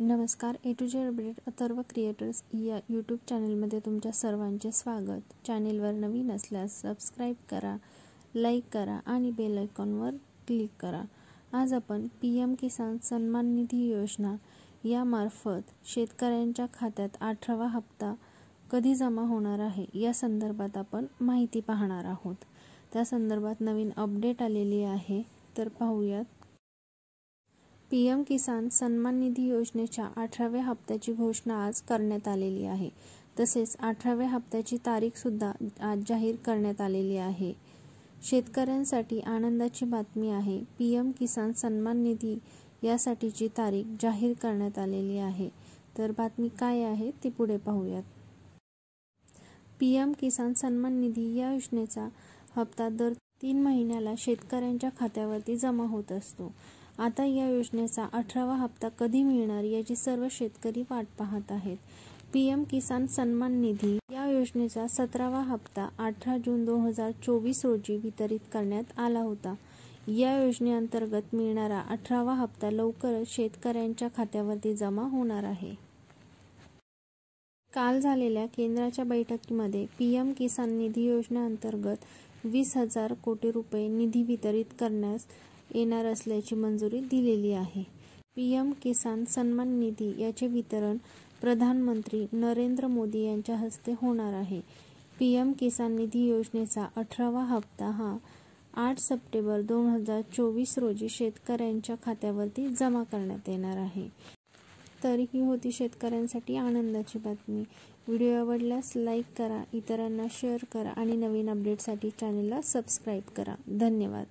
नमस्कार, A to Z update Atharva creators या YouTube चॅनलमध्ये तुमच्या सर्वांचे स्वागत। चॅनलवर नवीन असल्यास सबस्क्राईब करा, लाईक करा आणि बेल आयकॉनवर क्लिक करा। आज आपण पीएम किसान सन्मान निधी योजना यामार्फत शेतकऱ्यांच्या खात्यात 18वा हप्ता कधी जमा होणार आहे या संदर्भात आपण माहिती पाहणार आहोत। त्या संदर्भात नवीन अपडेट आलेली आहे, तर पाहूयात। पीएम किसान सन्मान निधी योजनेच्या 18व्या हप्त्याची घोषणा आज करण्यात आलेली आहे। तसेच 18व्या हप्त्याची तारीख सुद्धा आज जाहीर करण्यात आलेली आहे। शेतकऱ्यांसाठी आनंदाची बातमी आहे। पीएम किसान सन्मान निधी यासाठीची तारीख जाहीर करण्यात आलेली आहे। तर बातमी काय आहे ती पुढे पाहूयात। पीएम किसान सन्मान निधी या योजनेचा हप्ता दर 3 महिन्याला शेतकऱ्यांच्या खात्यावरती जमा होत असतो। आता या योजनेचा 18वा हप्ता कधी मिळणार याची सर्व शेतकरी वाट पाहत आहेत। पीएम किसान सन्मान निधी या योजनेचा 17वा हप्ता 18 जून 2024 रोजी वितरित करण्यात आला होता। या योजनेअंतर्गत मिळणारा 18वा हप्ता लवकरच शेतकऱ्यांच्या खात्यावरती जमा होणार आहे। काल झालेल्या केंद्राच्या बैठकीमध्ये पीएम किसान निधी योजनेअंतर्गत 20,000 कोटी रुपये निधी वितरित करण्यास येणार असल्याची मंजुरी दिलेली आहे। पीएम किसान सन्मान निधी याचे वितरण प्रधानमंत्री नरेंद्र मोदी यांच्या हस्ते होणार आहे। पीएम किसान निधी योजनेचा 18वा हप्ता हा 8 सप्टेंबर 2024 रोजी शेतकऱ्यांच्या खात्यावरती जमा करण्यात येणार आहे। तर ही होती शेतकऱ्यांसाठी आनंदाची बातमी। व्हिडिओ आवडल्यास लाईक करा, इतरांना शेअर करा आणि नवीन अपडेटसाठी चॅनलला सबस्क्राईब करा। धन्यवाद।